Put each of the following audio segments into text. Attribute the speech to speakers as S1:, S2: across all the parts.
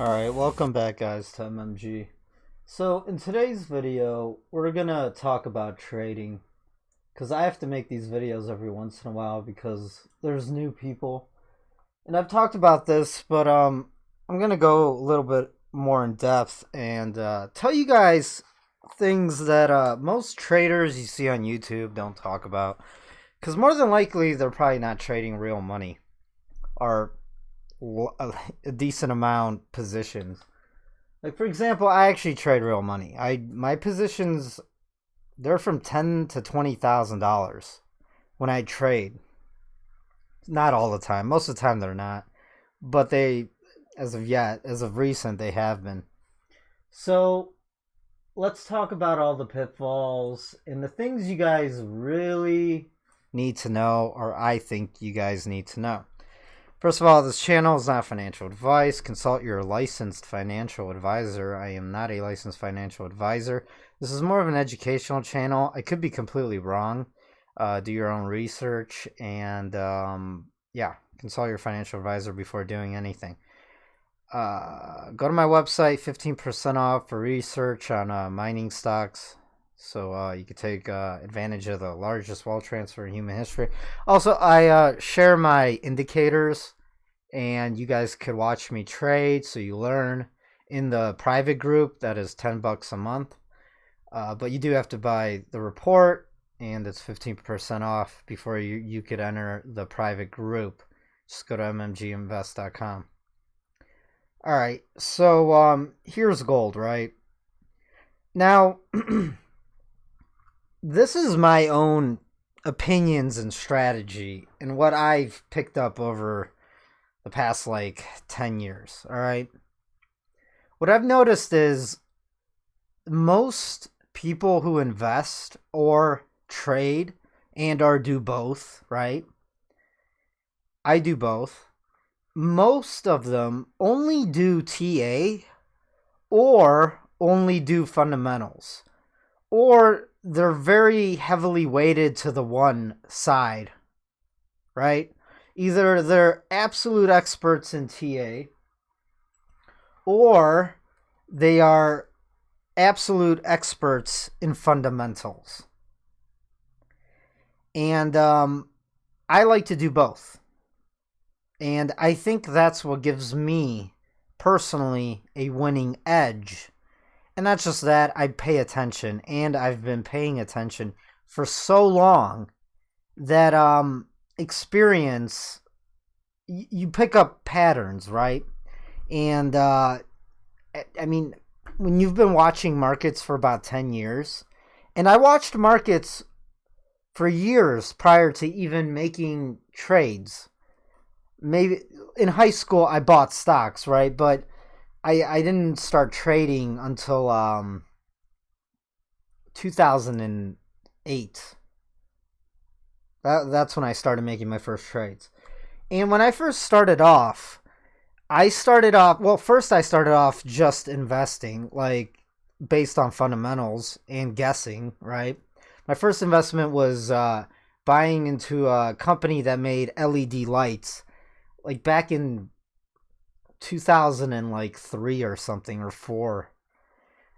S1: Alright, welcome back guys to MMG. So in today's video, we're gonna talk about trading. Because I have to make these videos every once in a while because there's new people. And I've talked about this, but I'm gonna go a little bit more in depth and tell you guys things that most traders you see on YouTube don't talk about. Because more than likely, they're probably not trading real money. Or a decent amount positions. Like for example, I actually trade real money. My positions, they're from $10,000 to $20,000 when I trade. Not all the time. Most of the time they're not, but they, as of recent, they have been. So let's talk about all the pitfalls and the things you guys really need to know, or I think you guys need to know. First of all, this channel is not financial advice. Consult your licensed financial advisor. I am not a licensed financial advisor. This is more of an educational channel. I could be completely wrong. Do your own research and yeah, consult your financial advisor before doing anything. Go to my website, 15% off for research on mining stocks. So you could take advantage of the largest wealth transfer in human history. Also, I share my indicators, and you guys could watch me trade, so you learn in the private group. That is $10 a month. But you do have to buy the report, and it's 15% off before you could enter the private group. Just go to MMGinvest.com. All right, so here's gold, right? Now, this is my own opinions and strategy and what I've picked up over the past like 10 years. All right. What I've noticed is most people who invest or trade and or do both, right? I do both. Most of them only do TA or only do fundamentals, or they're very heavily weighted to the one side, right? Either they're absolute experts in TA or they are absolute experts in fundamentals. And I like to do both. And I think that's what gives me, personally, a winning edge. And not just that, I pay attention, and I've been paying attention for so long that experience, you pick up patterns, right? And I mean, when you've been watching markets for about 10 years, and I watched markets for years prior to even making trades. Maybe in high school I bought stocks, right? But I didn't start trading until 2008. That's when I started making my first trades. And when I first started off, first I started off just investing, like based on fundamentals and guessing, right? My first investment was buying into a company that made LED lights, like back in 2003 or something, or 4.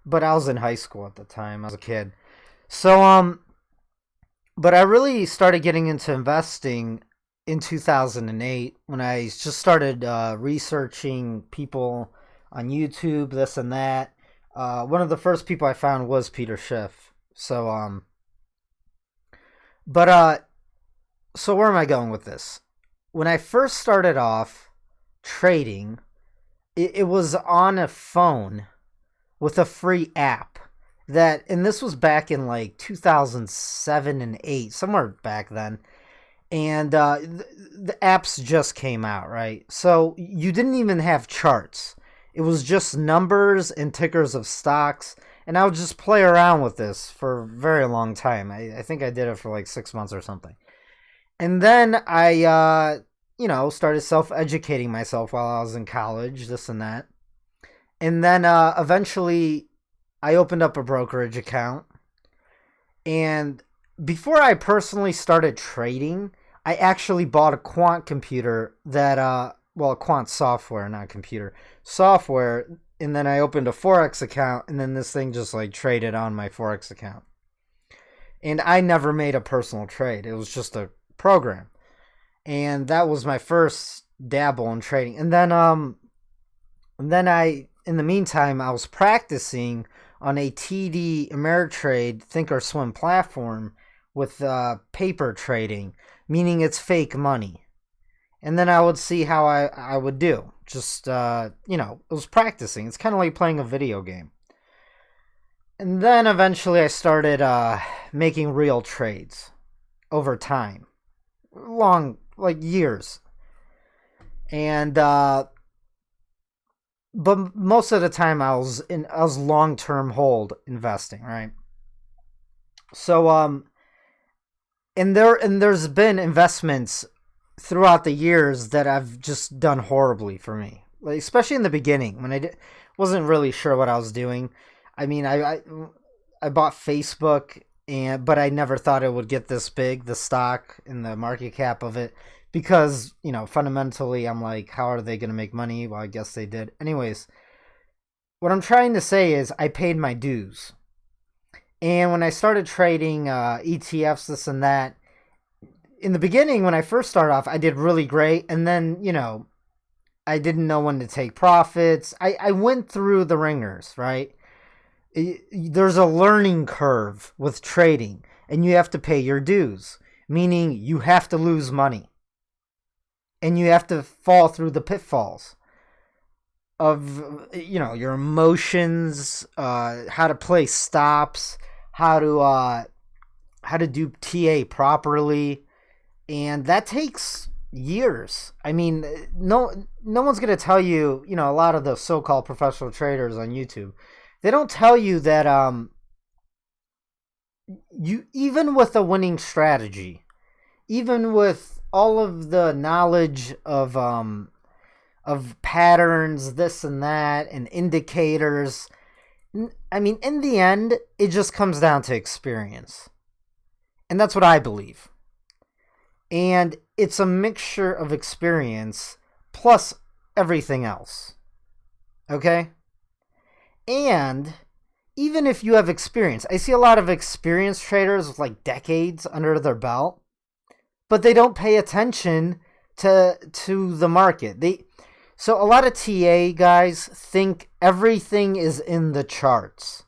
S1: But I was in high school at the time. I was a kid. So but I really started getting into investing in 2008 when I just started researching people on YouTube, this and that. One of the first people I found was Peter Schiff. So so where am I going with this? When I first started off trading, it was on a phone with a free app and this was back in like 2007 and 8, somewhere back then. And the apps just came out, right? So you didn't even have charts. It was just numbers and tickers of stocks. And I would just play around with this for a very long time. I think I did it for like 6 months or something. And then I, started self-educating myself while I was in college, this and that. And then eventually I opened up a brokerage account. And before I personally started trading, I actually bought a quant computer that well, quant software, not computer software. And then I opened a Forex account, and then this thing just like traded on my Forex account. And I never made a personal trade. It was just a program. And that was my first dabble in trading. And then in the meantime, I was practicing on a TD Ameritrade Thinkorswim platform with paper trading, meaning it's fake money. And then I would see how I would do. Just, it was practicing. It's kind of like playing a video game. And then eventually I started making real trades over time. Long, like years. And, but most of the time I was long-term hold investing, right? So, and there's been investments throughout the years that I've just done horribly for me, like especially in the beginning when wasn't really sure what I was doing. I mean, I bought Facebook, but I never thought it would get this big, the stock and the market cap of it, because fundamentally I'm like, how are they going to make money? Well, I guess they did. Anyways, what I'm trying to say is I paid my dues, and when I started trading ETFs, this and that. In the beginning, when I first started off, I did really great. And then, I didn't know when to take profits. I went through the ringers, right? There's a learning curve with trading, and you have to pay your dues, meaning you have to lose money. And you have to fall through the pitfalls of, your emotions, how to play stops, how to do TA properly. And that takes years. I mean, no one's going to tell you, a lot of the so-called professional traders on YouTube, they don't tell you that you, even with a winning strategy, even with all of the knowledge of patterns, this and that, and indicators, I mean, in the end, it just comes down to experience. And that's what I believe. And it's a mixture of experience plus everything else. Okay? And even if you have experience, I see a lot of experienced traders with like decades under their belt, but they don't pay attention to the market. So a lot of TA guys think everything is in the charts.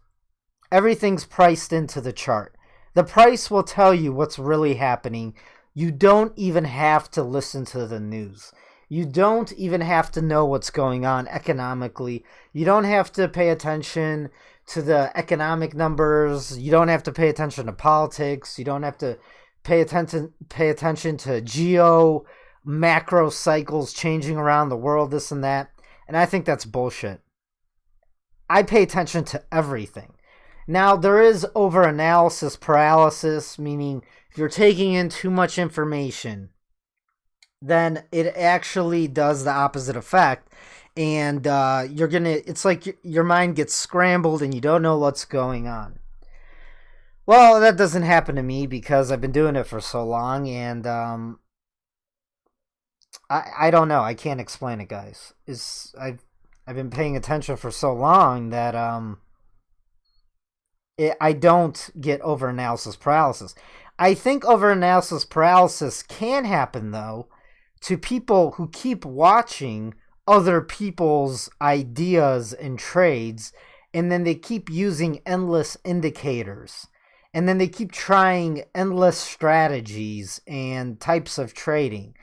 S1: Everything's priced into the chart. The price will tell you what's really happening. You don't even have to listen to the news. You don't even have to know what's going on economically. You don't have to pay attention to the economic numbers. You don't have to pay attention to politics. You don't have to pay attention to geo macro cycles changing around the world, this and that. And I think that's bullshit. I pay attention to everything. Now, there is over-analysis paralysis, meaning if you're taking in too much information, then it actually does the opposite effect. And it's like your mind gets scrambled and you don't know what's going on. Well, that doesn't happen to me because I've been doing it for so long, and I don't know. I can't explain it, guys. I've been paying attention for so long that I don't get over-analysis paralysis. I think over-analysis paralysis can happen, though, to people who keep watching other people's ideas and trades, and then they keep using endless indicators, and then they keep trying endless strategies and types of trading.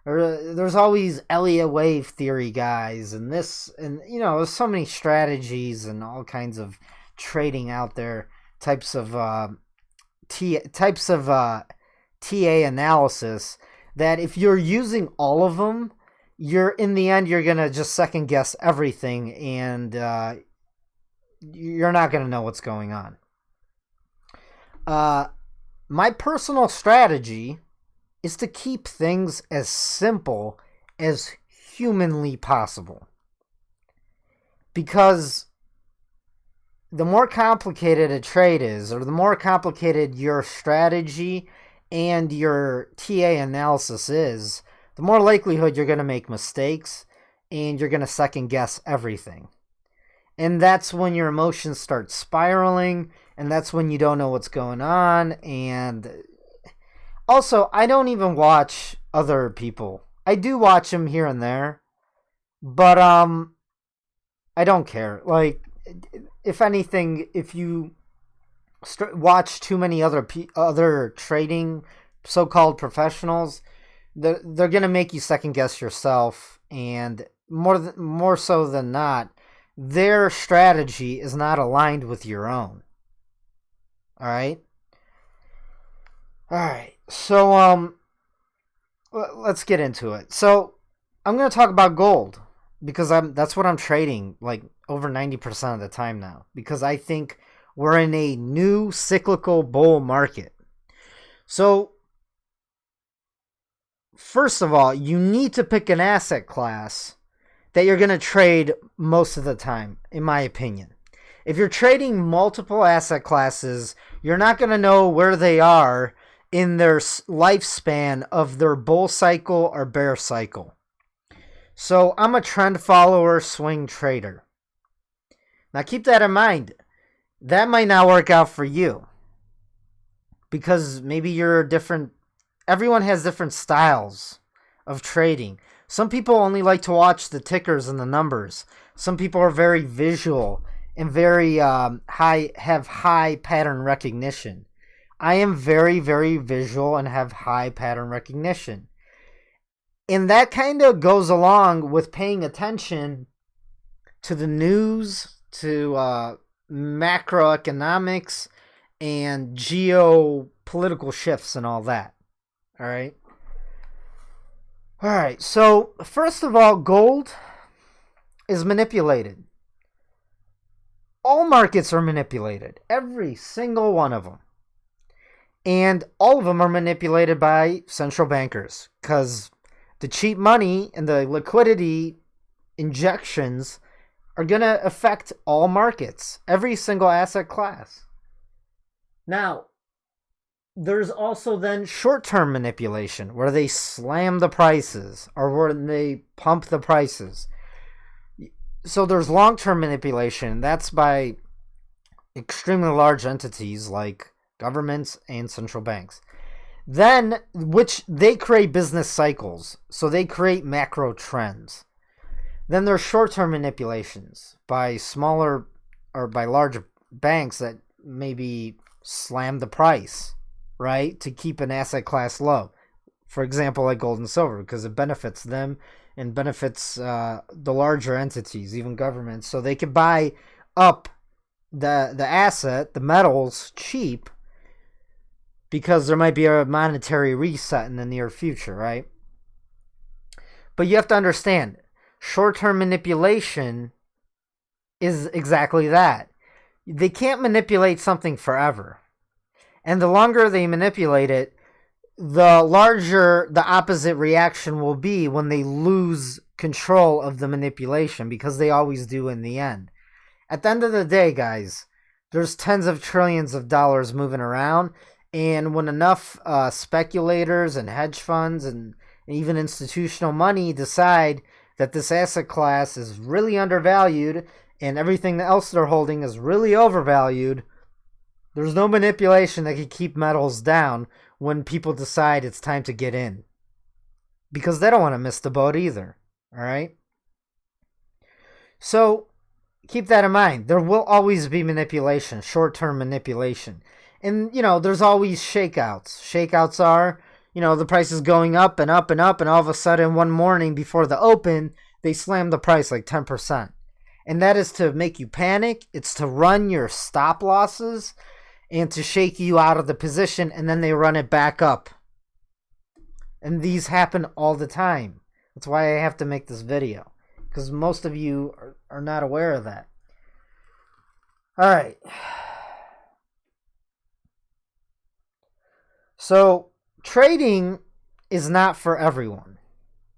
S1: There's always Elliott wave theory guys, and this, and there's so many strategies and all kinds of trading out there, types of TA analysis, that if you're using all of them, in the end you're gonna just second guess everything, and you're not gonna know what's going on. My personal strategy is to keep things as simple as humanly possible, because the more complicated a trade is, or the more complicated your strategy and your TA analysis is, the more likelihood you're going to make mistakes and you're going to second guess everything. And that's when your emotions start spiraling, and that's when you don't know what's going on. And also, I don't even watch other people. I do watch them here and there, but I don't care. Like, if anything, if you watch too many other trading so-called professionals, they're gonna make you second guess yourself, and more so than not, their strategy is not aligned with your own. All right. So let's get into it. So I'm gonna talk about gold because that's what I'm trading like over 90% of the time now, because I think we're in a new cyclical bull market. So first of all, you need to pick an asset class that you're going to trade most of the time, in my opinion. If you're trading multiple asset classes, you're not going to know where they are in their lifespan of their bull cycle or bear cycle. So I'm a trend follower, swing trader. Now keep that in mind. That might not work out for you, because maybe you're different. Everyone has different styles of trading. Some people only like to watch the tickers and the numbers. Some people are very visual and very have high pattern recognition. I am very, very visual and have high pattern recognition. And that kind of goes along with paying attention to the news, to macroeconomics, and geopolitical shifts and all that. All right. So first of all, gold is manipulated. All markets are manipulated. Every single one of them. And all of them are manipulated by central bankers, because the cheap money and the liquidity injections are going to affect all markets, every single asset class. Now, there's also then short-term manipulation, where they slam the prices or where they pump the prices. So there's long-term manipulation. That's by extremely large entities like governments and central banks. Then, which they create business cycles. So they create macro trends. Then there's short-term manipulations by smaller or by larger banks that maybe slam the price, right, to keep an asset class low. For example, like gold and silver, because it benefits them and benefits the larger entities, even governments, so they can buy up the asset, the metals, cheap, because there might be a monetary reset in the near future, right? But you have to understand, short-term manipulation is exactly that. They can't manipulate something forever. And the longer they manipulate it, the larger the opposite reaction will be when they lose control of the manipulation, because they always do in the end. At the end of the day, guys, there's tens of trillions of dollars moving around, and when enough speculators and hedge funds and even institutional money decide that this asset class is really undervalued and everything else they're holding is really overvalued, there's no manipulation that can keep metals down when people decide it's time to get in, because they don't want to miss the boat either. All right. So keep that in mind. There will always be manipulation, short-term manipulation. And, there's always shakeouts. Shakeouts are, the price is going up and up and up, and all of a sudden one morning before the open, they slam the price like 10%. And that is to make you panic. It's to run your stop losses and to shake you out of the position, and then they run it back up. And these happen all the time. That's why I have to make this video, because most of you are not aware of that. All right. So trading is not for everyone.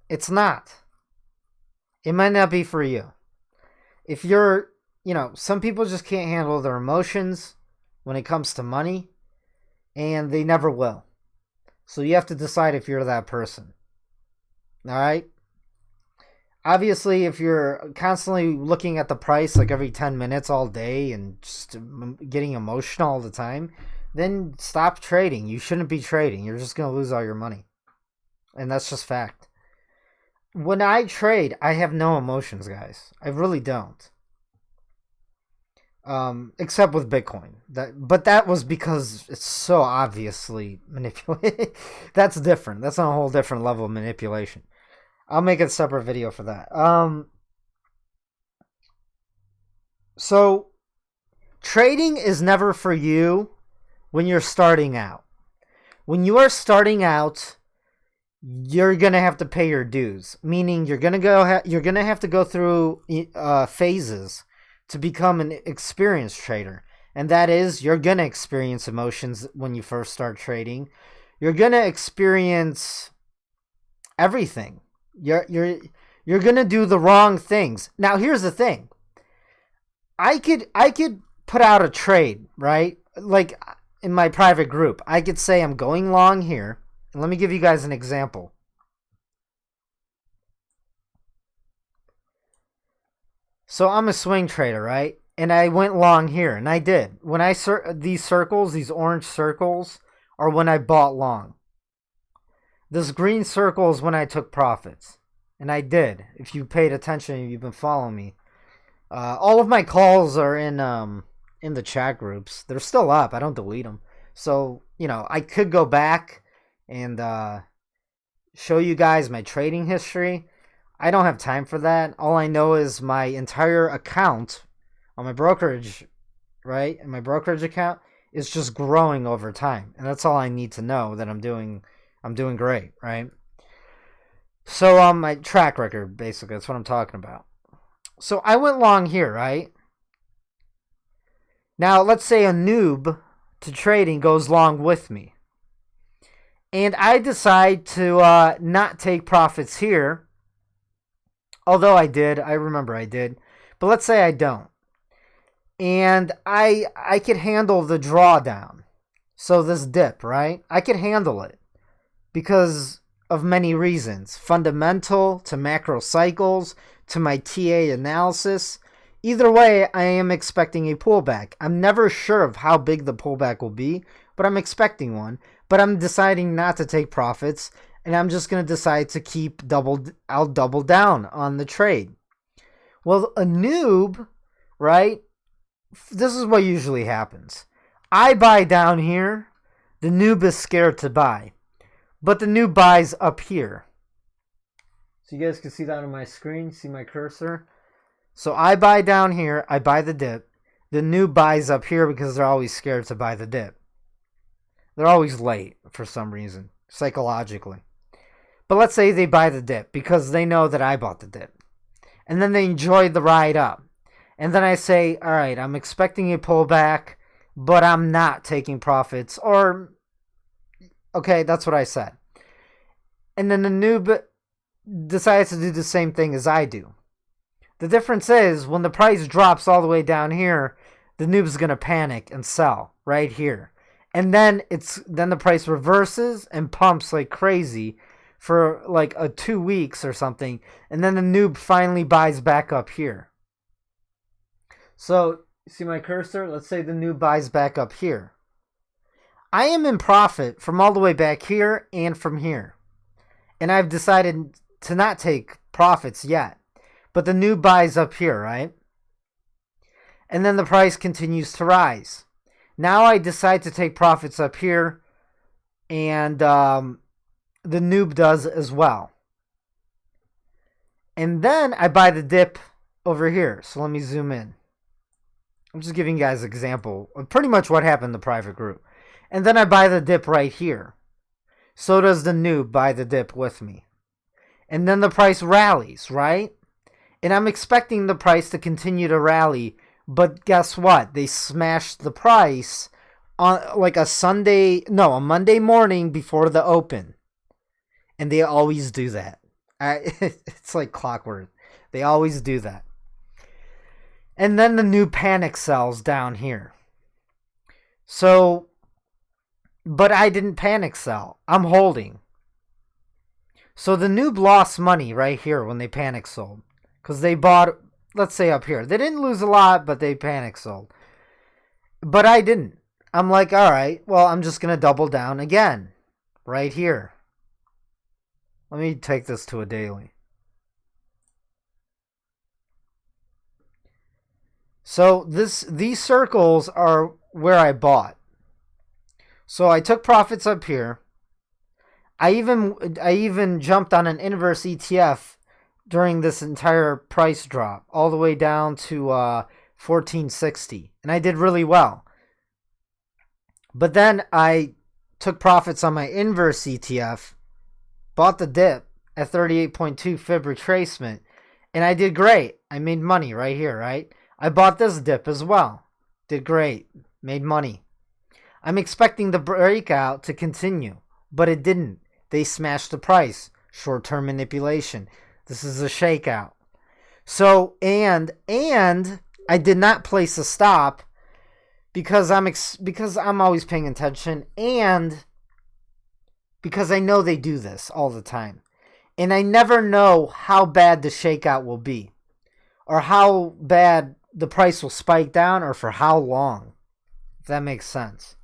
S1: It's not. It might not be for you. If you're, some people just can't handle their emotions when it comes to money, and they never will. So you have to decide if you're that person. All right. Obviously, if you're constantly looking at the price like every 10 minutes all day and just getting emotional all the time, then stop trading. You shouldn't be trading. You're just going to lose all your money. And that's just fact. When I trade, I have no emotions, guys. I really don't. Except with Bitcoin. But that was because it's so obviously manipulated. That's different. That's on a whole different level of manipulation. I'll make a separate video for that. So trading is never for you when you're starting out. When you are starting out, you're gonna have to pay your dues. Meaning you're gonna have to go through phases to become an experienced trader. And that is, you're going to experience emotions when you first start trading. You're going to experience everything. You're going to do the wrong things. Now, here's the thing. I could put out a trade, right? Like in my private group, I could say I'm going long here. And let me give you guys an example. So I'm a swing trader, right? And I went long here, and I did. When I these circles, these orange circles, are when I bought long. This green circle is when I took profits, and I did. If you paid attention, and you've been following me. All of my calls are in the chat groups. They're still up. I don't delete them. So I could go back and show you guys my trading history. I don't have time for that. All I know is my entire account on my brokerage, right? And my brokerage account is just growing over time. And that's all I need to know, that I'm doing great, right? So my track record, basically, that's what I'm talking about. So I went long here, right? Now, let's say a noob to trading goes long with me. And I decide to not take profits here. Although I did. I remember I did. But let's say I don't. And I could handle the drawdown. So this dip, right? I could handle it. Because of many reasons. Fundamental, to macro cycles, to my TA analysis. Either way, I am expecting a pullback. I'm never sure of how big the pullback will be, but I'm expecting one. But I'm deciding not to take profits, and I'm just going to decide to I'll double down on the trade. Well, a noob, right? This is what usually happens. I buy down here. The noob is scared to buy. But the noob buys up here. So you guys can see that on my screen. See my cursor? So I buy down here. I buy the dip. The noob buys up here because they're always scared to buy the dip. They're always late for some reason, psychologically. But let's say they buy the dip because they know that I bought the dip. And then they enjoy the ride up. And then I say, all right, I'm expecting a pullback, but I'm not taking profits. Or, okay, that's what I said. And then the noob decides to do the same thing as I do. The difference is when the price drops all the way down here, the noob's going to panic and sell right here. And then the price reverses and pumps like crazy for like 2 weeks or something. And then the noob finally buys back up here. So, see my cursor? Let's say the noob buys back up here. I am in profit from all the way back here and from here. And I've decided to not take profits yet. But the noob buys up here, right? And then the price continues to rise. Now I decide to take profits up here, and the noob does as well. And then I buy the dip over here. So let me zoom in. I'm just giving you guys an example of pretty much what happened in the private group. And then I buy the dip right here. So does the noob buy the dip with me. And then the price rallies, right? And I'm expecting the price to continue to rally. But guess what? They smashed the price on like a Monday morning before the open. And they always do that. It's like clockwork. They always do that. And then the new panic sells down here. So, but I didn't panic sell. I'm holding. So the noob lost money right here when they panic sold. Because they bought, let's say up here. They didn't lose a lot, but they panic sold. But I didn't. I'm like, all right, well, I'm just going to double down again. Right here. Let me take this to a daily. So these circles are where I bought. So I took profits up here. I even jumped on an inverse ETF during this entire price drop, all the way down to 1460, and I did really well. But then I took profits on my inverse ETF, bought the dip at 38.2 fib retracement, and I did great. I made money right here, right? I bought this dip as well. Did great. Made money. I'm expecting the breakout to continue, but it didn't. They smashed the price. Short-term manipulation. This is a shakeout. So, and I did not place a stop because I'm always paying attention, and because I know they do this all the time. And I never know how bad the shakeout will be, or how bad the price will spike down, or for how long, if that makes sense.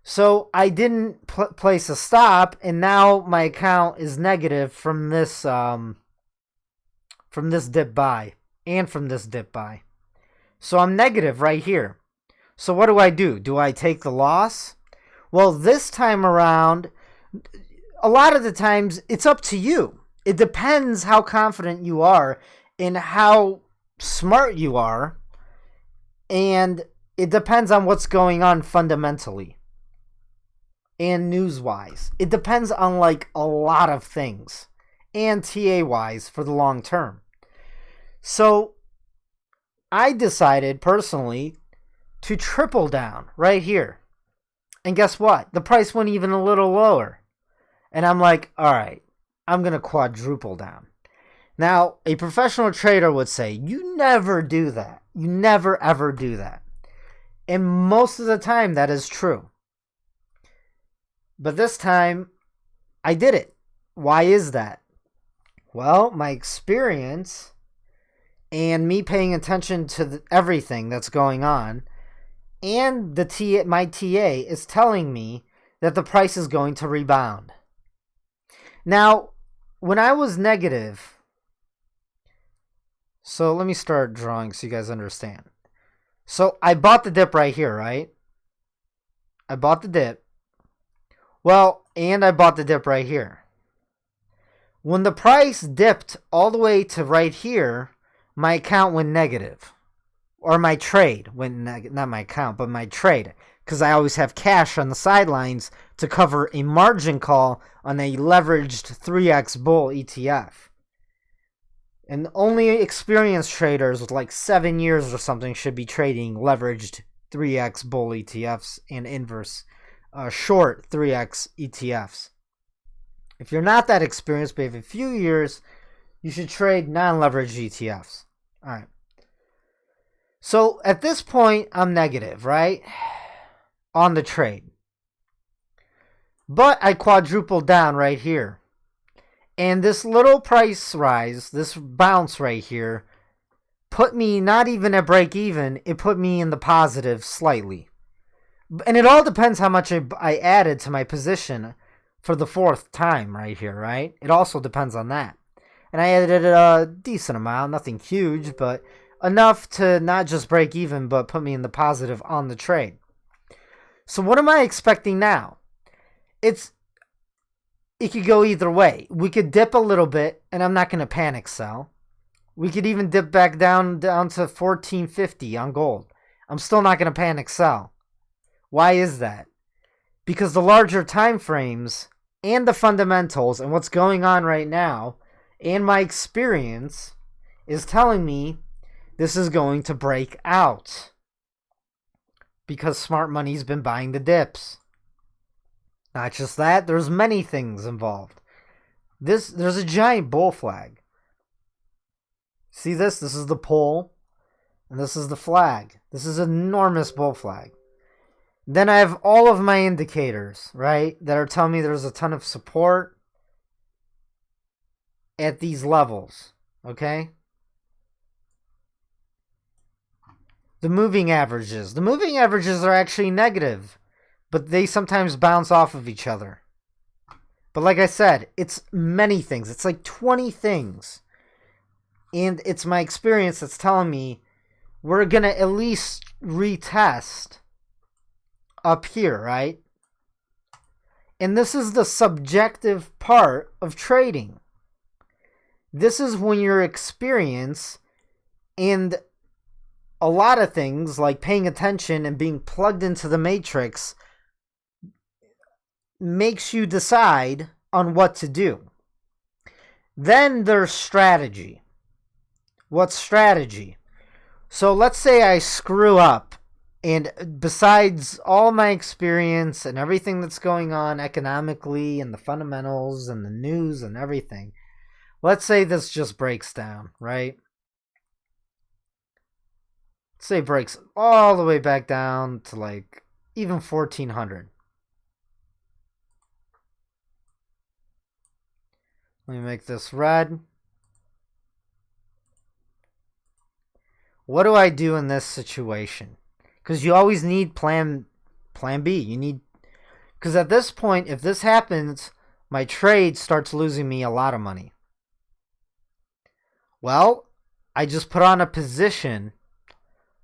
S1: So I didn't place a stop, and now my account is negative from this dip buy and from this dip buy. So I'm negative right here. So what do? Do I take the loss? Well, this time around, a lot of the times it's up to you. It depends how confident you are and how smart you are, and it depends on what's going on fundamentally and news-wise. It depends on like a lot of things, and TA-wise for the long term. So I decided personally to triple down right here. And guess what? The price went even a little lower. And I'm like, all right, I'm going to quadruple down. Now, a professional trader would say, you never do that. You never, ever do that. And most of the time, that is true. But this time, I did it. Why is that? Well, my experience and me paying attention to everything that's going on, and my TA is telling me that the price is going to rebound. Now, when I was negative, so let me start drawing so you guys understand. So I bought the dip right here, right? I bought the dip. Well, and I bought the dip right here. When the price dipped all the way to right here, my account went negative. Or my trade went negative. Not my account, but my trade. Because I always have cash on the sidelines to cover a margin call on a leveraged 3x bull ETF. And only experienced traders with like 7 years or something should be trading leveraged 3x bull ETFs and inverse short 3x ETFs. If you're not that experienced, but you have a few years, you should trade non-leveraged ETFs. All right. So at this point, I'm negative, right? On the trade. But I quadrupled down right here. And this little price rise, this bounce right here, put me not even at break even. It put me in the positive slightly. And it all depends how much I added to my position for the fourth time right here, right? It also depends on that. And I added a decent amount, nothing huge, but enough to not just break even, but put me in the positive on the trade. So what am I expecting now? It could go either way. We could dip a little bit, and I'm not going to panic sell. We could even dip back down to 1450 on gold. I'm still not going to panic sell. Why is that? Because the larger time frames and the fundamentals and what's going on right now and my experience is telling me this is going to break out. Because smart money's been buying the dips. Not just that, there's many things involved. There's a giant bull flag. See this? This is the pole, and this is the flag. This is an enormous bull flag. Then I have all of my indicators, right, that are telling me there's a ton of support, at these levels, okay? The moving averages. The moving averages are actually negative, but they sometimes bounce off of each other. But like I said, it's many things. It's like 20 things. And it's my experience that's telling me we're going to at least retest up here, right? And this is the subjective part of trading. This is when your experience and a lot of things like paying attention and being plugged into the matrix makes you decide on what to do. Then there's strategy. What's strategy? So let's say I screw up, and besides all my experience and everything that's going on economically and the fundamentals and the news and everything, let's say this just breaks down, right? Let's say it breaks all the way back down to like even 1400. Let me make this red. What do I do in this situation? Because you always need plan B. You need, because at this point, if this happens, my trade starts losing me a lot of money. Well, I just put on a position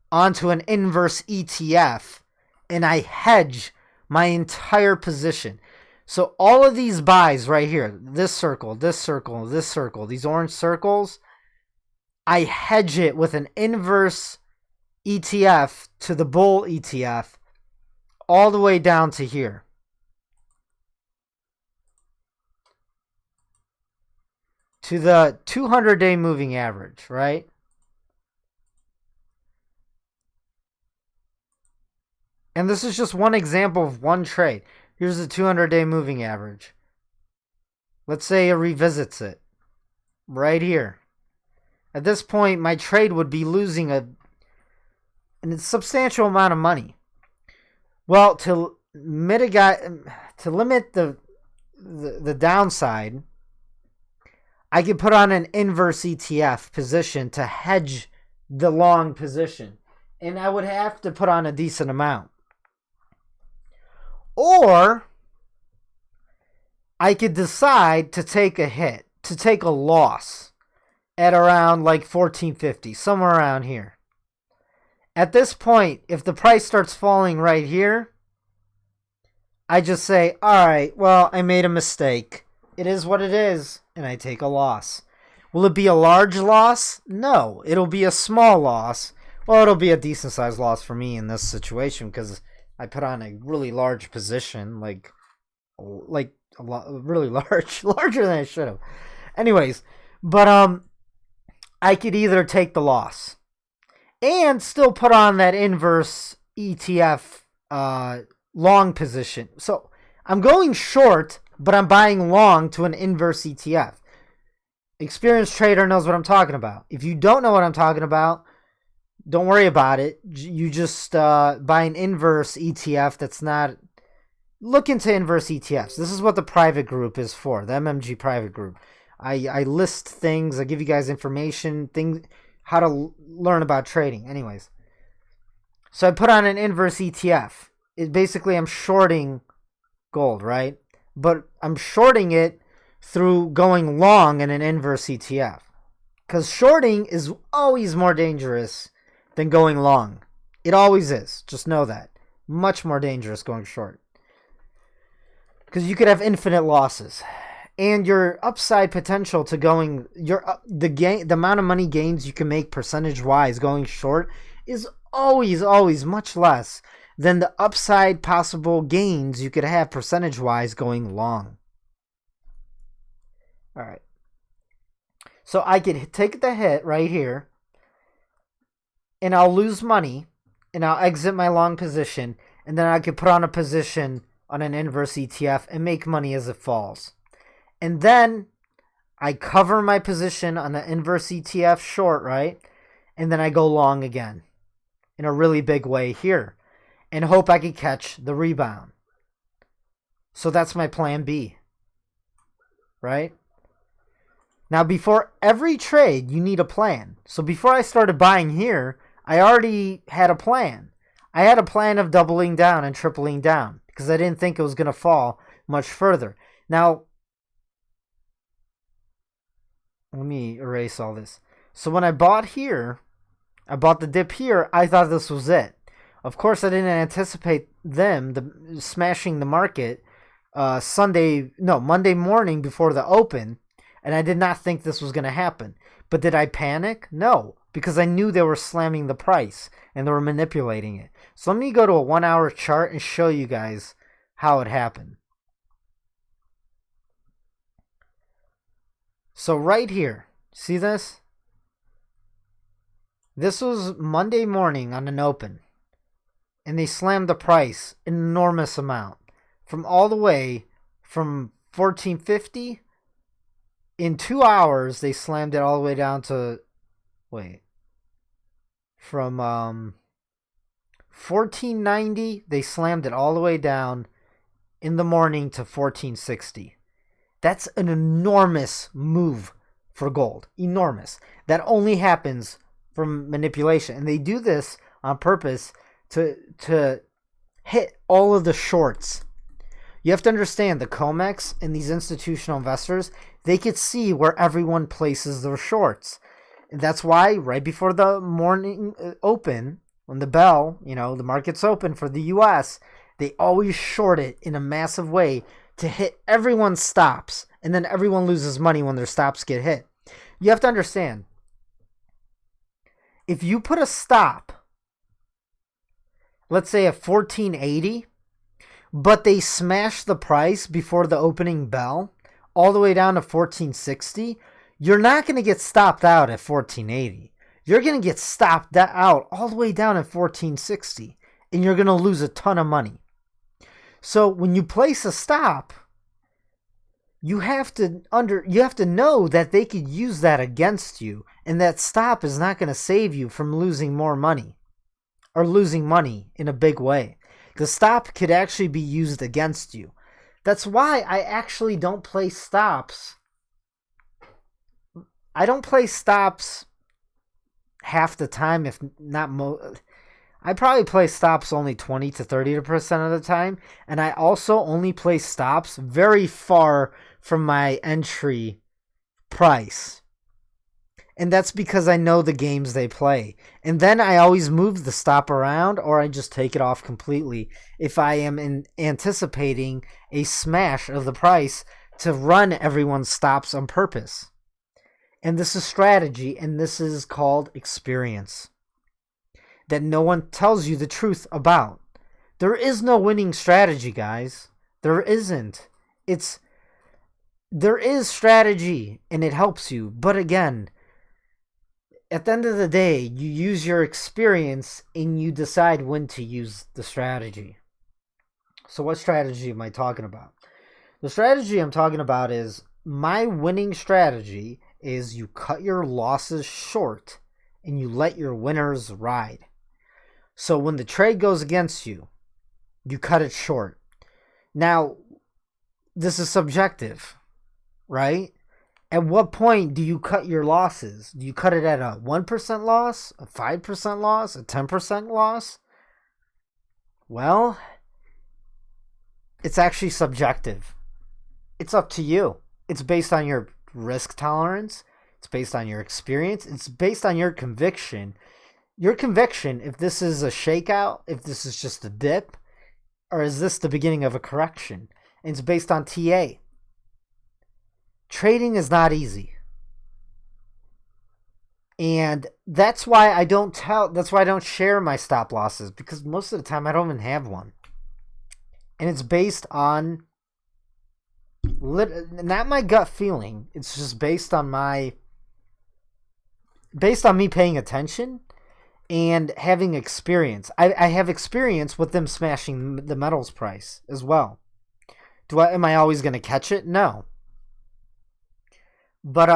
S1: onto an inverse ETF and I hedge my entire position. So all of these buys right here, this circle, this circle, this circle, these orange circles, I hedge it with an inverse ETF to the bull ETF all the way down to here. To the 200-day moving average, right? And this is just one example of one trade. Here's the 200-day moving average. Let's say it revisits it right here. At this point, my trade would be losing a substantial amount of money. Well, to limit the downside, I could put on an inverse ETF position to hedge the long position. And I would have to put on a decent amount. Or I could decide to take a hit, to take a loss at around like 1450, somewhere around here. At this point, if the price starts falling right here, I just say, all right, well, I made a mistake. It is what it is, and I take a loss. Will it be a large loss? No, it'll be a small loss. Well, it'll be a decent-sized loss for me in this situation because I put on a really large position, like a lot, really large, larger than I should have. Anyways, but I could either take the loss and still put on that inverse ETF long position. So I'm going short, but I'm buying long to an inverse ETF. Experienced trader knows what I'm talking about. If you don't know what I'm talking about, don't worry about it. You just buy an inverse ETF that's not... Look into inverse ETFs. This is what the private group is for, the MMG private group. I list things. I give you guys information, things, how to learn about trading. Anyways, so I put on an inverse ETF. Basically, I'm shorting gold, right? But I'm shorting it through going long in an inverse ETF. Because shorting is always more dangerous than going long. It always is. Just know that. Much more dangerous going short. Because you could have infinite losses. And your upside potential to going... the amount of money gains you can make percentage-wise going short is always much less than the upside possible gains you could have percentage-wise going long. Alright. So I could take the hit right here, and I'll lose money, and I'll exit my long position, and then I could put on a position on an inverse ETF and make money as it falls. And then I cover my position on the inverse ETF short, right? And then I go long again in a really big way here and hope I can catch the rebound. So that's my plan B, right? Now, before every trade, you need a plan. So before I started buying here, I already had a plan. I had a plan of doubling down and tripling down because I didn't think it was going to fall much further. Now, let me erase all this. So when I bought here, I bought the dip here, I thought this was it. Of course, I didn't anticipate them smashing the market Monday morning before the open, and I did not think this was going to happen. But did I panic? No, because I knew they were slamming the price and they were manipulating it. So let me go to a 1 hour chart and show you guys how it happened. So right here, see this? This was Monday morning on an open, and they slammed the price an enormous amount from all the way from 1450. In 2 hours, they slammed it all the way down to, from 1490, they slammed it all the way down in the morning to 1460. That's an enormous move for gold. Enormous. That only happens from manipulation. And they do this on purpose to hit all of the shorts. You have to understand the COMEX and these institutional investors, they could see where everyone places their shorts. And that's why right before the morning open, when the bell, the market's open for the US, they always short it in a massive way to hit everyone's stops. And then everyone loses money when their stops get hit. You have to understand, if you put a stop, let's say at 1480, but they smash the price before the opening bell all the way down to 1460, you're not going to get stopped out at 1480. You're going to get stopped out all the way down at 1460, and you're going to lose a ton of money. So when you place a stop, you have to know that they could use that against you, and that stop is not going to save you from losing more money or losing money in a big way. The stop could actually be used against you. That's why I actually don't place stops. I don't place stops half the time, if not most. I probably place stops only 20 to 30% of the time, and I also only place stops very far from my entry price. And that's because I know the games they play. And then I always move the stop around, or I just take it off completely if I am anticipating a smash of the price to run everyone's stops on purpose. And this is strategy, and this is called experience that no one tells you the truth about. There is no winning strategy, guys. There isn't. There is strategy, and it helps you. But again, at the end of the day, you use your experience and you decide when to use the strategy. So what strategy am I talking about? The strategy I'm talking about is my winning strategy is you cut your losses short and you let your winners ride. So when the trade goes against you, you cut it short. Now, this is subjective, right? At what point do you cut your losses? Do you cut it at a 1% loss, a 5% loss, a 10% loss? Well, it's actually subjective. It's up to you. It's based on your risk tolerance. It's based on your experience. It's based on your conviction. Your conviction, if this is a shakeout, if this is just a dip, or is this the beginning of a correction? And it's based on TA. Trading is not easy. And that's why I don't share my stop losses, because most of the time I don't even have one. And it's based on not my gut feeling. It's just based on me paying attention and having experience. I have experience with them smashing the metals price as well. Am I always going to catch it? No. But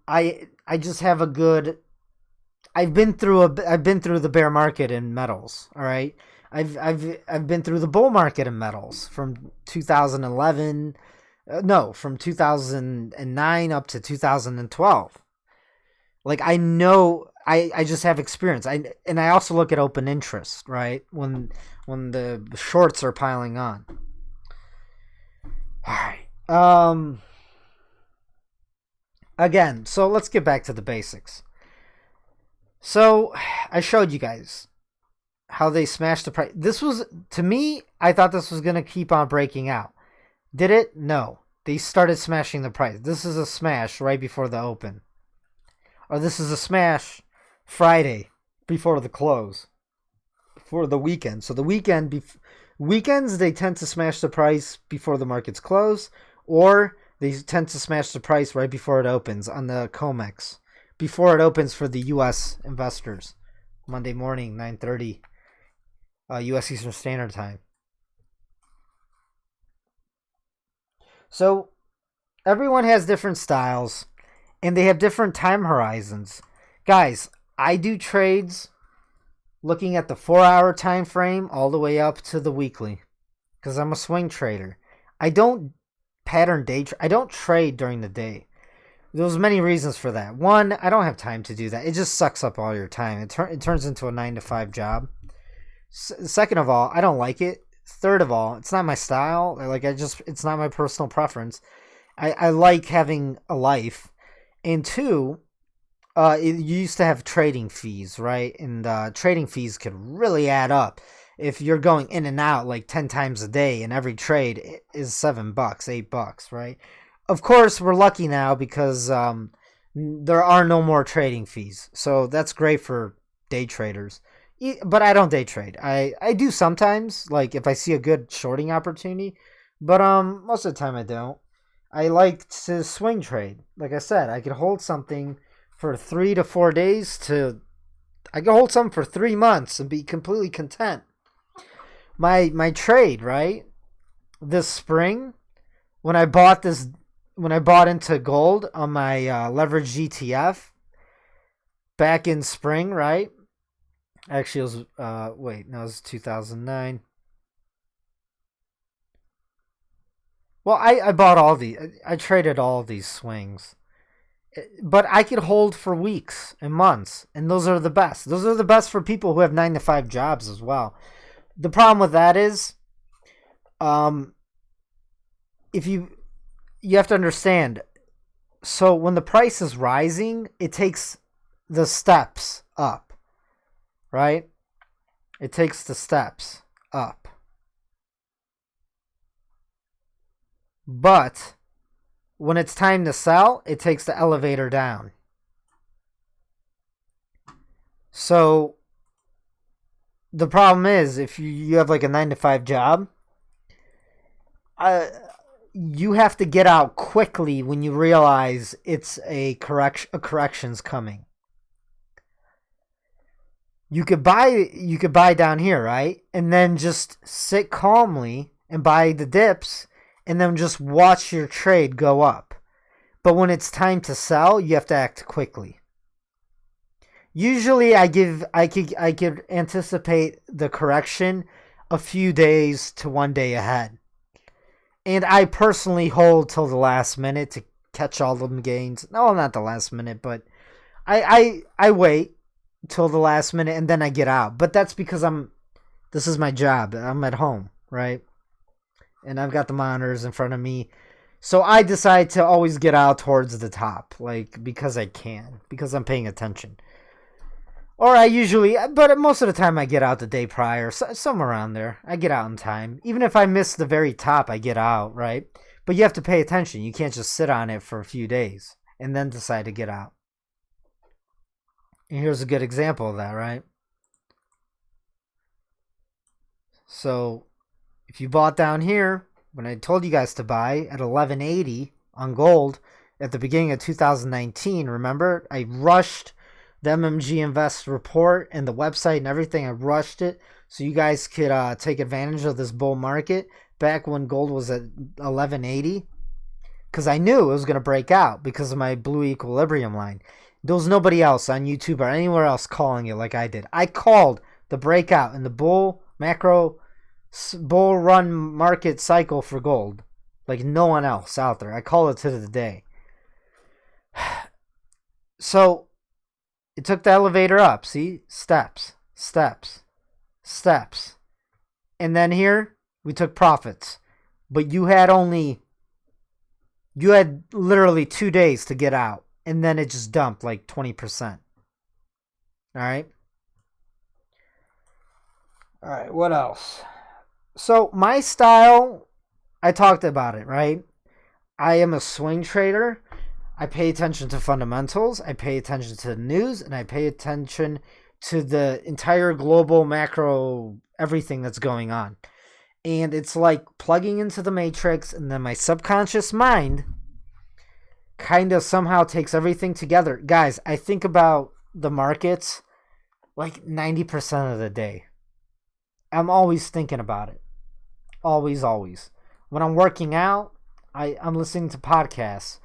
S1: I just have a good. I've been through the bear market in metals. All right, I've been through the bull market in metals from 2011 No, from 2009 up to 2012. Like I know, I just have experience. I also look at open interest, right? When the shorts are piling on. All right. Again, so let's get back to the basics. So I showed you guys how they smashed the price. This was, to me, I thought this was going to keep on breaking out. Did it? No. They started smashing the price. This is a smash right before the open. Or this is a smash Friday before the close. For the weekend. So the weekends, they tend to smash the price before the markets close. Or they tend to smash the price right before it opens on the COMEX. Before it opens for the U.S. investors. Monday morning, 9:30. U.S. Eastern Standard Time. So everyone has different styles and they have different time horizons. Guys, I do trades looking at the 4-hour time frame all the way up to the weekly because I'm a swing trader. I don't pattern day I don't trade during the day. There's many reasons for that. One, I don't have time to do that. It just sucks up all your time. It turns into a 9 to 5 job. Second of all, I don't like it. Third of all, it's not my style. It's not my personal preference. I like having a life. And two, you used to have trading fees, right? And trading fees could really add up. If you're going in and out like 10 times a day and every trade is $7, $8, right? Of course, we're lucky now because there are no more trading fees. So that's great for day traders. But I don't day trade. I do sometimes, like if I see a good shorting opportunity. But most of the time I don't. I like to swing trade. Like I said, I could hold something for 3 to 4 days I could hold something for 3 months and be completely content. My trade, right? This spring, when I bought into gold on my leverage ETF back in spring, right? Actually, it was it was 2009. Well, I bought I traded all of these swings. But I could hold for weeks and months, and those are the best. Those are the best for people who have 9 to 5 jobs as well. The problem with that is, if you have to understand. So when the price is rising, it takes the steps up, right? It takes the steps up. But when it's time to sell, it takes the elevator down. So the problem is, if you have like a 9 to 5 job, you have to get out quickly when you realize it's a correction's coming. You could buy down here, right? And then just sit calmly and buy the dips and then just watch your trade go up. But when it's time to sell, you have to act quickly. Usually I could anticipate the correction a few days to 1 day ahead. And I personally hold till the last minute to catch all of them gains. No, not the last minute, but I wait till the last minute and then I get out. But that's because this is my job. I'm at home, right? And I've got the monitors in front of me. So I decide to always get out towards the top, like because I can, because I'm paying attention. Or but most of the time I get out the day prior, somewhere around there. I get out in time. Even if I miss the very top, I get out, right? But you have to pay attention. You can't just sit on it for a few days and then decide to get out. And here's a good example of that, right? So if you bought down here, when I told you guys to buy at 1180 on gold at the beginning of 2019, remember? I rushed the MMGinvest report and the website and everything. I rushed it so you guys could take advantage of this bull market back when gold was at 1180. Because I knew it was going to break out because of my blue equilibrium line. There was nobody else on YouTube or anywhere else calling it like I did. I called the breakout in the bull run market cycle for gold. like no one else out there. I call it to the day. So it took the elevator up. See? Steps, steps, steps. And then here, we took profits. But you had literally 2 days to get out. And then it just dumped like 20%. Alright? Alright, what else? So my style, I talked about it, right? I am a swing trader. I pay attention to fundamentals. I pay attention to the news. And I pay attention to the entire global macro, everything that's going on. And it's like plugging into the matrix, and then my subconscious mind kind of somehow takes everything together. Guys, I think about the markets like 90% of the day. I'm always thinking about it. Always, always. When I'm working out, I'm listening to podcasts.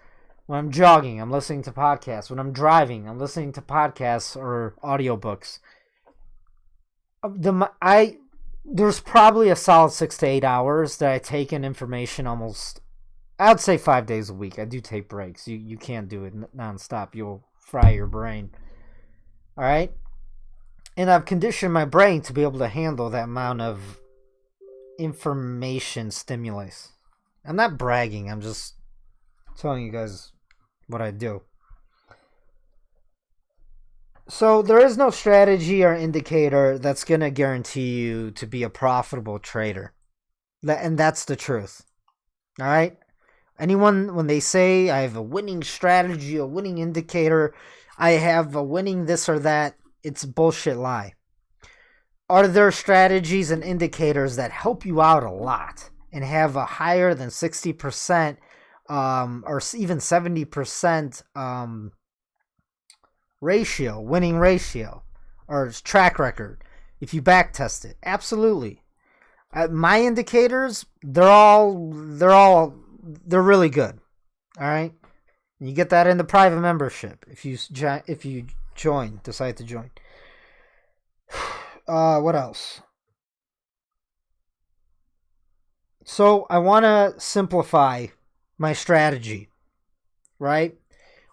S1: When I'm jogging, I'm listening to podcasts. When I'm driving, I'm listening to podcasts or audiobooks. There's probably a solid 6 to 8 hours that I take in information almost, I'd say 5 days a week. I do take breaks. You can't do it nonstop. You'll fry your brain. All right? And I've conditioned my brain to be able to handle that amount of information stimulus. I'm not bragging. I'm just telling you guys what I do. So there is no strategy or indicator that's going to guarantee you to be a profitable trader. And that's the truth. All right? Anyone, when they say I have a winning strategy, a winning indicator, I have a winning this or that, it's a bullshit lie. Are there strategies and indicators that help you out a lot and have a higher than 60% or even 70% ratio, winning ratio, or track record if you back test it? Absolutely. My indicators, they're really good. All right, you get that in the private membership if you decide to join. What else? So I want to simplify my strategy, right?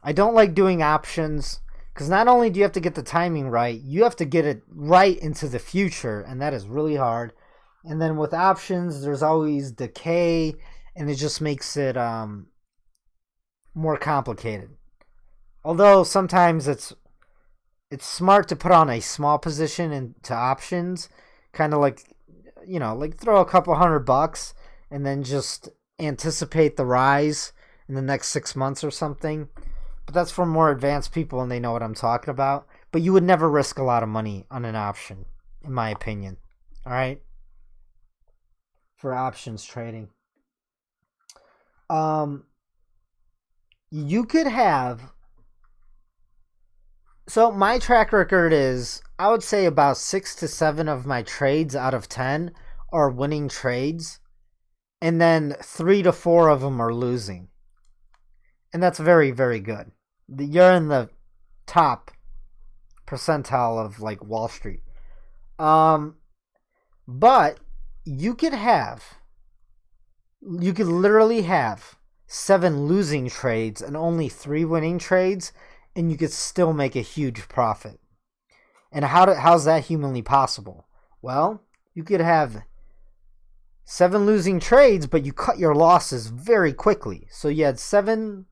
S1: I don't like doing options because not only do you have to get the timing right, you have to get it right into the future, and that is really hard. And then with options, there's always decay, and it just makes it more complicated. Although sometimes it's smart to put on a small position into options, kind of like, like throw a couple $100 and then just anticipate the rise in the next 6 months or something. But that's for more advanced people and they know what I'm talking about. But you would never risk a lot of money on an option, in my opinion. All right? For options trading. You could have... So my track record is, I would say about 6 to 7 of my trades out of 10 are winning trades. And then 3 to 4 of them are losing. And that's very, very good. You're in the top percentile of like Wall Street. But you could literally have 7 losing trades and only 3 winning trades, and you could still make a huge profit. And how's that humanly possible? Well, you could have 7 losing trades, but you cut your losses very quickly. So you had 7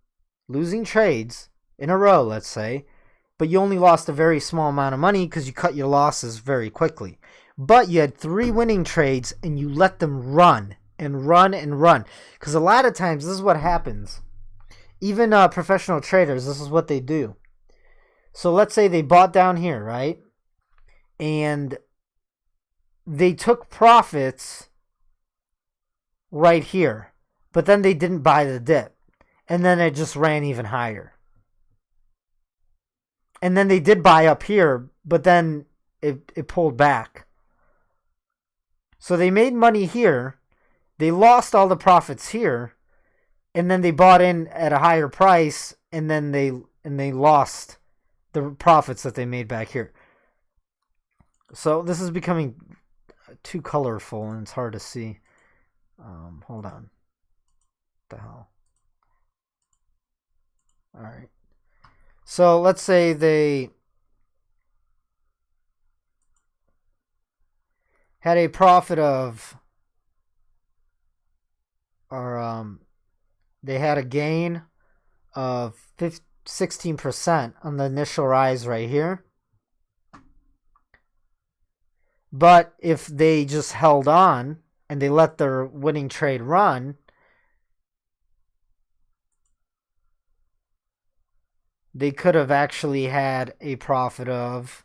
S1: losing trades in a row, let's say, but you only lost a very small amount of money because you cut your losses very quickly. But you had 3 winning trades and you let them run and run and run. Because a lot of times, this is what happens. Even professional traders, this is what they do. So let's say they bought down here, right? And they took profits right here. But then they didn't buy the dip. And then it just ran even higher. And then they did buy up here, but then it pulled back. So they made money here. They lost all the profits here. And then they bought in at a higher price, and then they lost the profits that they made back here. So this is becoming too colorful, and it's hard to see. Hold on. the hell? All right. So let's say they had a profit of, or they had a gain of 16% on the initial rise right here. But if they just held on and they let their winning trade run, they could have actually had a profit of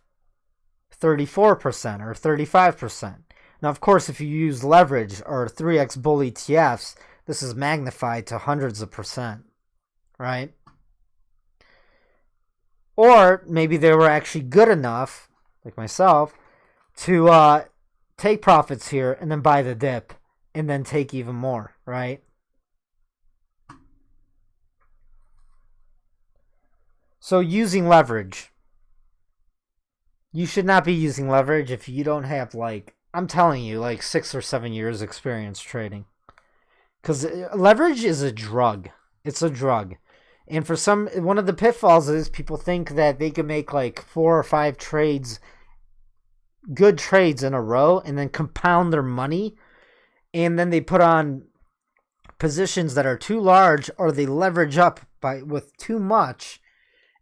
S1: 34% or 35%. Now, of course, if you use leverage or 3x bull ETFs, this is magnified to hundreds of percent, right? Or maybe they were actually good enough, like myself, to take profits here and then buy the dip and then take even more, right? So using leverage. You should not be using leverage if you don't have, like, I'm telling you, like 6 or 7 years experience trading. Because leverage is a drug. It's a drug. And for some, one of the pitfalls is people think that they can make like 4 or 5 trades, good trades in a row, and then compound their money. And then they put on positions that are too large, or they leverage up with too much.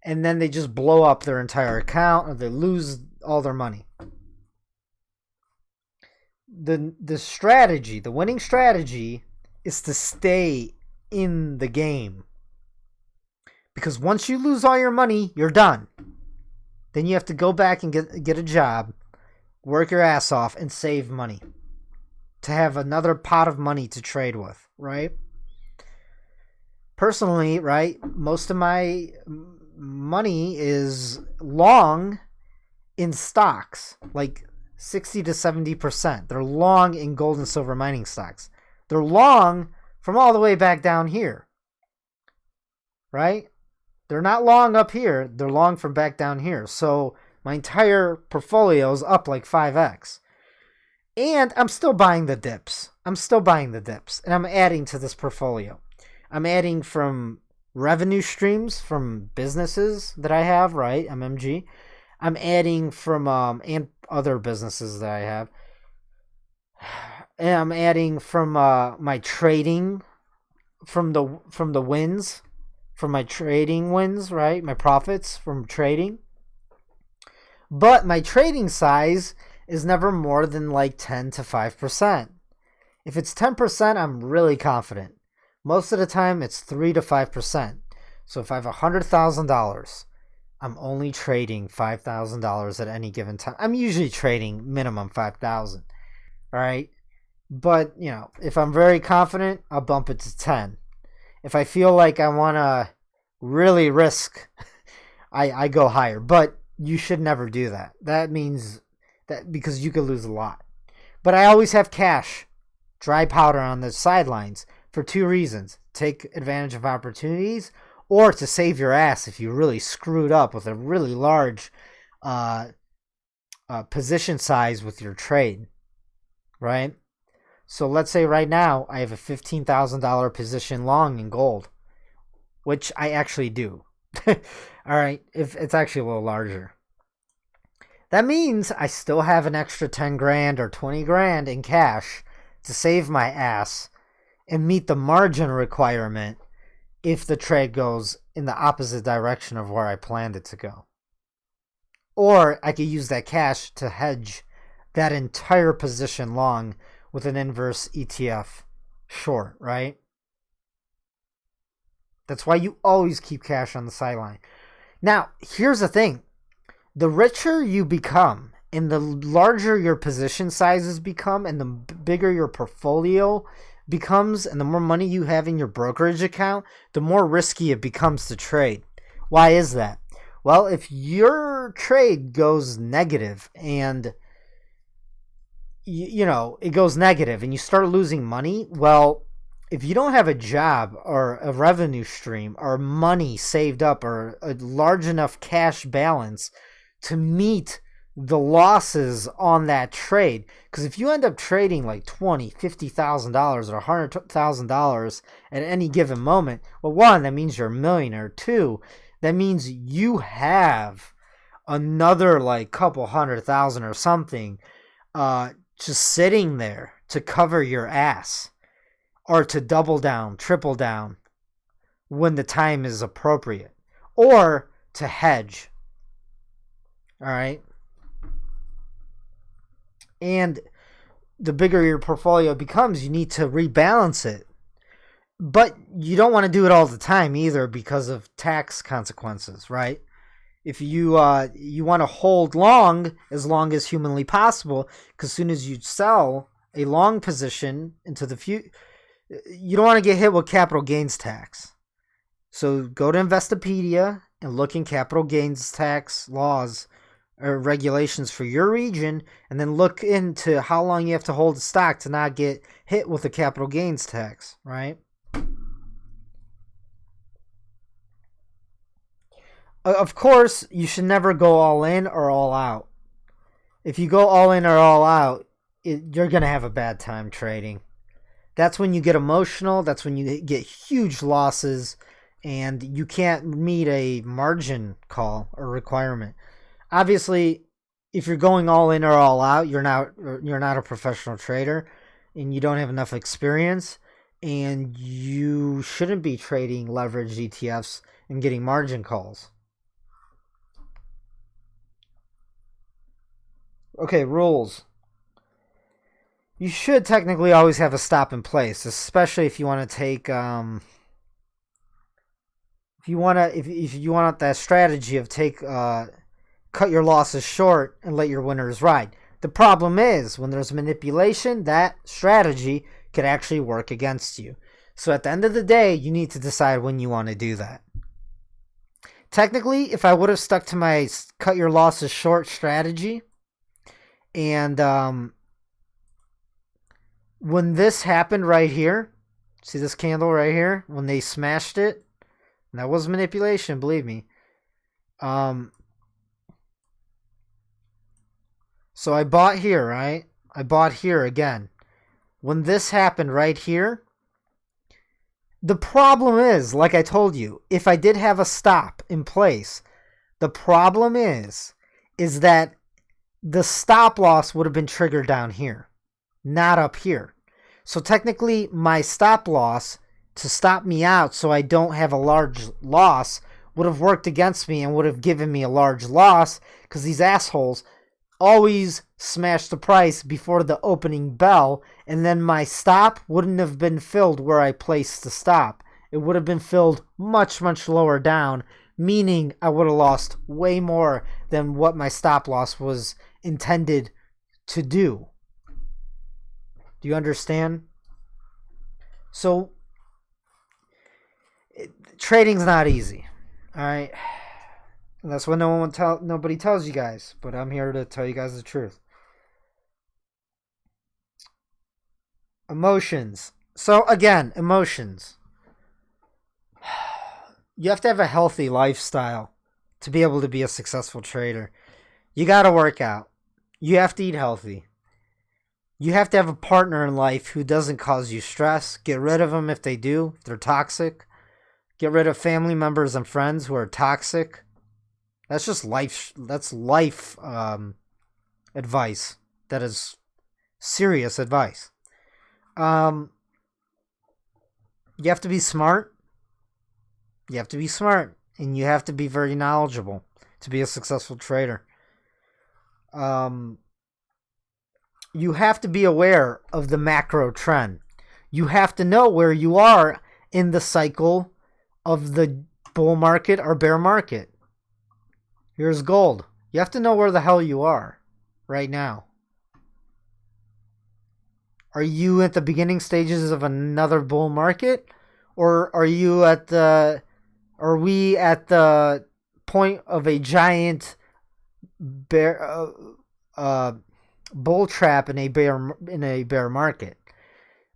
S1: And then they just blow up their entire account, or they lose all their money. The strategy, the winning strategy, is to stay in the game. Because once you lose all your money, you're done. Then you have to go back and get a job, work your ass off, and save money to have another pot of money to trade with, right? Personally, right, most of my money is long in stocks, like 60 to 70%. They're long in gold and silver mining stocks. They're long from all the way back down here, right? They're not long up here. They're long from back down here. So my entire portfolio is up like 5x. And I'm still buying the dips. And I'm adding to this portfolio. I'm adding from revenue streams from businesses that I have, right? MMG. I'm adding from and other businesses that I have. And I'm adding from my trading, from the wins, from my trading wins, right? My profits from trading. But my trading size is never more than like 10 to 5%. If it's 10%, I'm really confident. Most of the time, it's 3 to 5%. So if I have $100,000, I'm only trading $5,000 at any given time. I'm usually trading minimum $5,000. All right. But, you know, if I'm very confident, I'll bump it to 10. If I feel like I want to really risk, I go higher. But you should never do that. That means that because you could lose a lot. But I always have cash, dry powder on the sidelines for 2 reasons. Take advantage of opportunities, or to save your ass if you really screwed up with a really large position size with your trade, right? So let's say right now I have a $15,000 position long in gold, which I actually do. All right, if it's actually a little larger. That means I still have an extra 10 grand or 20 grand in cash to save my ass and meet the margin requirement if the trade goes in the opposite direction of where I planned it to go. Or I could use that cash to hedge that entire position long with an inverse ETF short, right? That's why you always keep cash on the sideline. Now, here's the thing. The richer you become and the larger your position sizes become and the bigger your portfolio becomes and the more money you have in your brokerage account, the more risky it becomes to trade. Why is that? Well, if your trade goes negative and it goes negative and you start losing money, well, if you don't have a job or a revenue stream or money saved up or a large enough cash balance to meet the losses on that trade. Because if you end up trading like $20,000, $50,000 or $100,000 at any given moment, well, one, that means you're a millionaire. Two, that means you have another like couple 100,000 or something just sitting there to cover your ass, or to double down, triple down when the time is appropriate, or to hedge. All right. And the bigger your portfolio becomes, you need to rebalance it. But you don't want to do it all the time either because of tax consequences, right? If you want to hold long as humanly possible, because as soon as you sell a long position into the future, you don't want to get hit with capital gains tax. So go to Investopedia and look in capital gains tax laws or regulations for your region, and then look into how long you have to hold a stock to not get hit with a capital gains tax, right? Of course, you should never go all in or all out. If you go all in or all out, you're going to have a bad time trading. That's when you get emotional. That's when you get huge losses, and you can't meet a margin call or requirement. Obviously, if you're going all in or all out, you're not a professional trader, and you don't have enough experience, and you shouldn't be trading leveraged ETFs and getting margin calls. Okay, rules. You should technically always have a stop in place, especially if you want to take if you want that strategy of cut your losses short and let your winners ride. The problem is when there's manipulation, that strategy could actually work against you. So at the end of the day, you need to decide when you want to do that. Technically, if I would have stuck to my cut your losses short strategy, and when this happened right here, see this candle right here? When they smashed it, and that was manipulation, believe me. So I bought here, right? I bought here again. When this happened right here, the problem is, like I told you, if I did have a stop in place, the problem is that the stop loss would have been triggered down here, not up here. So technically, my stop loss to stop me out so I don't have a large loss would have worked against me and would have given me a large loss, because these assholes always smash the price before the opening bell, and then my stop wouldn't have been filled where I placed the stop. It would have been filled much, much lower down, meaning I would have lost way more than what my stop loss was intended to do. Do you understand? So trading's not easy, all right? And that's what nobody tells you guys, but I'm here to tell you guys the truth. Emotions. So again, emotions. You have to have a healthy lifestyle to be able to be a successful trader. You got to work out. You have to eat healthy. You have to have a partner in life who doesn't cause you stress. Get rid of them if they do, if they're toxic. Get rid of family members and friends who are toxic. That's just life. That's life advice. That is serious advice. You have to be smart. You have to be smart, and you have to be very knowledgeable to be a successful trader. You have to be aware of the macro trend. You have to know where you are in the cycle of the bull market or bear market. Here's gold. You have to know where the hell you are right now. Are you at the beginning stages of another bull market, or are we at the point of a giant bear bull trap in a bear market?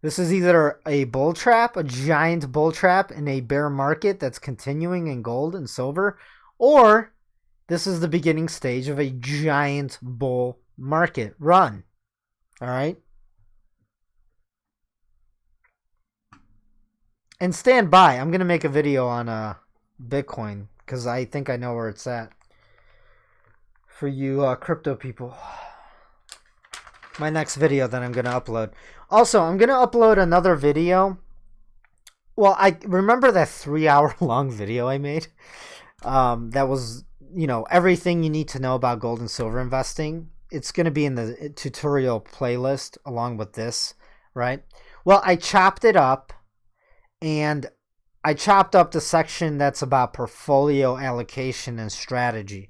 S1: This is either a bull trap, a giant bull trap in a bear market that's continuing in gold and silver, or This is the beginning stage of a giant bull market run. All right. And stand by. I'm going to make a video on Bitcoin because I think I know where it's at. For you crypto people. My next video that I'm going to upload. Also, I'm going to upload another video. Well, I remember that 3-hour long video I made. That was, everything you need to know about gold and silver investing. It's going to be in the tutorial playlist along with this, right? Well, I chopped it up, and I chopped up the section that's about portfolio allocation and strategy.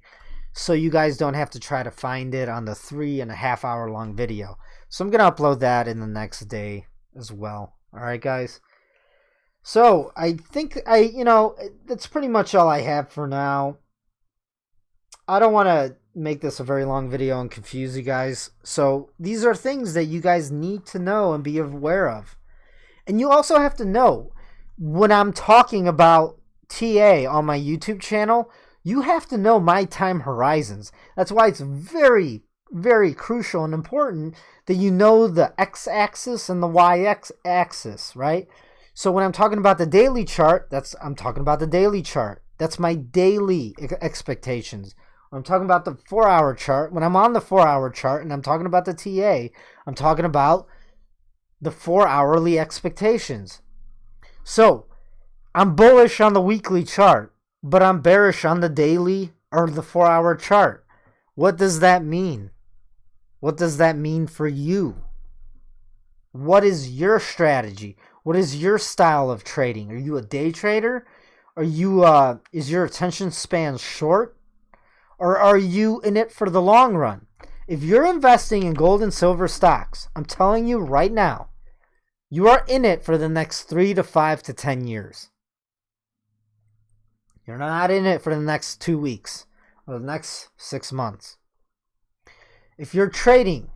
S1: So you guys don't have to try to find it on the 3.5 hour long video. So I'm going to upload that in the next day as well. All right, guys. So I think that's pretty much all I have for now. I don't want to make this a very long video and confuse you guys. So these are things that you guys need to know and be aware of. And you also have to know when I'm talking about TA on my YouTube channel, you have to know my time horizons. That's why it's very, very crucial and important that you know the x-axis and the y-axis, right? So when I'm talking about the daily chart, I'm talking about the daily chart. That's my daily expectations. When I'm talking about the 4-hour chart, when I'm on the 4-hour chart and I'm talking about the TA, I'm talking about the 4-hourly expectations. So I'm bullish on the weekly chart, but I'm bearish on the daily or the 4-hour chart. What does that mean? What does that mean for you? What is your strategy? What is your style of trading? Are you a day trader? Are you is your attention span short? Or are you in it for the long run? If you're investing in gold and silver stocks, I'm telling you right now, you are in it for the next 3 to 5 to 10 years. You're not in it for the next 2 weeks or the next 6 months. If you're trading,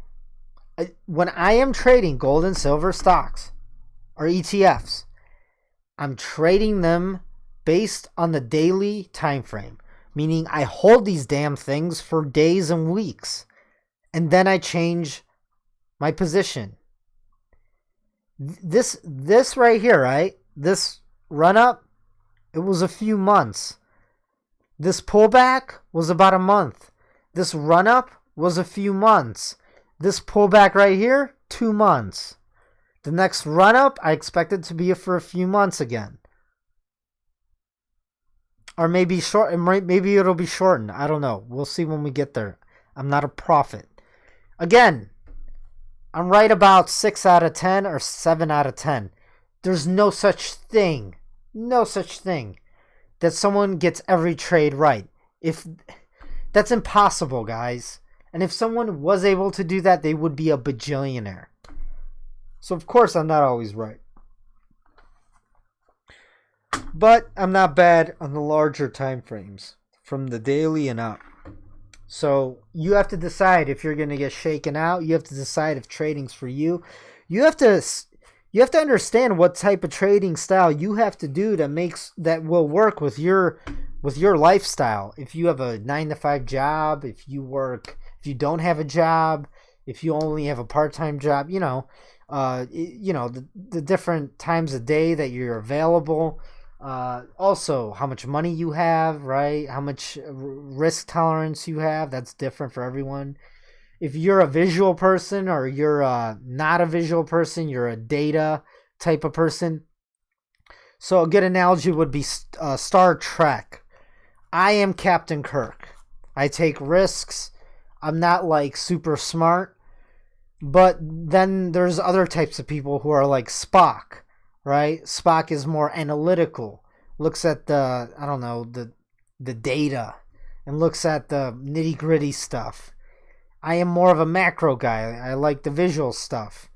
S1: when I am trading gold and silver stocks or ETFs, I'm trading them based on the daily time frame, meaning I hold these damn things for days and weeks, and then I change my position. This right here, right? This run up, it was a few months. This pullback was about a month. This run up was a few months. This pullback right here, 2 months. The next run up, I expect it to be for a few months again. Or maybe maybe it'll be shortened. I don't know. We'll see when we get there. I'm not a prophet. Again, I'm right about 6 out of 10 or 7 out of 10. There's no such thing that someone gets every trade right. That's impossible, guys. And if someone was able to do that, they would be a bajillionaire. So of course I'm not always right. But I'm not bad on the larger time frames from the daily and up. So you have to decide if you're going to get shaken out. You have to decide if trading's for you. You have to understand what type of trading style you have to do that will work with your lifestyle. If you have a 9-to-5 job, if you don't have a job, if you only have a part-time job, the different times of day that you're available. Also, how much money you have, right? How much risk tolerance you have. That's different for everyone. If you're a visual person or you're not a visual person, you're a data type of person. So a good analogy would be Star Trek. I am Captain Kirk. I take risks. I'm not like super smart. But then there's other types of people who are like Spock. Right? Spock is more analytical, looks at the data and looks at the nitty-gritty stuff. I am more of a macro guy. I like the visual stuff.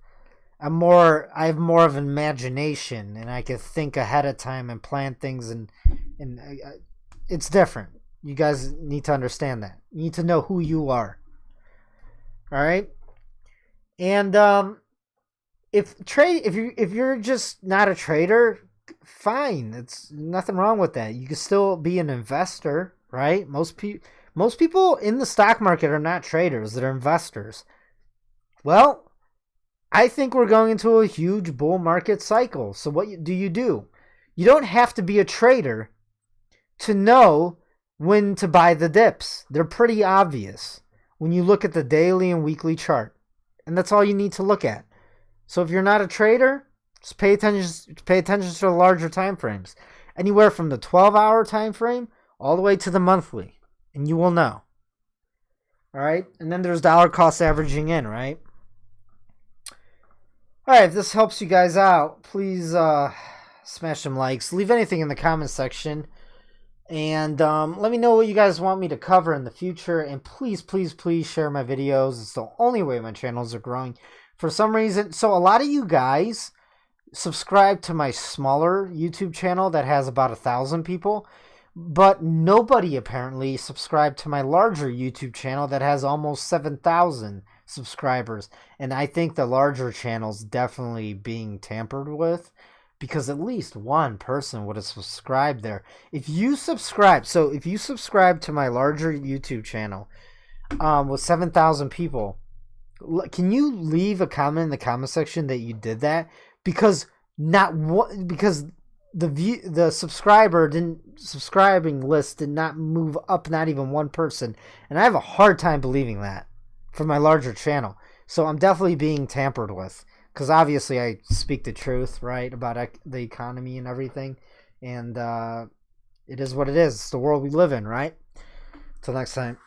S1: I have more of an imagination, and I can think ahead of time and plan things, and it's different. You guys need to understand that. You need to know who you are. All right? And if you're just not a trader, fine. It's nothing wrong with that. You can still be an investor, right? Most Most people in the stock market are not traders, they're investors. Well, I think we're going into a huge bull market cycle. So what do? You don't have to be a trader to know when to buy the dips. They're pretty obvious when you look at the daily and weekly chart. And that's all you need to look at. So if you're not a trader, just pay attention to the larger time frames. Anywhere from the 12-hour time frame all the way to the monthly. And you will know. All right? And then there's dollar cost averaging in, right? All right, if this helps you guys out, please smash some likes. Leave anything in the comment section. And let me know what you guys want me to cover in the future. And please, please, please share my videos. It's the only way my channels are growing. For some reason, so a lot of you guys subscribe to my smaller YouTube channel that has about 1,000 people. But nobody apparently subscribed to my larger YouTube channel that has almost 7,000 subscribers. And I think the larger channel's definitely being tampered with, because at least one person would have subscribed there. If you subscribe to my larger YouTube channel with 7,000 people, can you leave a comment in the comment section that you did that? Because the subscribing list did not move up, not even one person. And I have a hard time believing that for my larger channel. So I'm definitely being tampered with. Because obviously I speak the truth, right, about the economy and everything. And it is what it is. It's the world we live in, right? Till next time.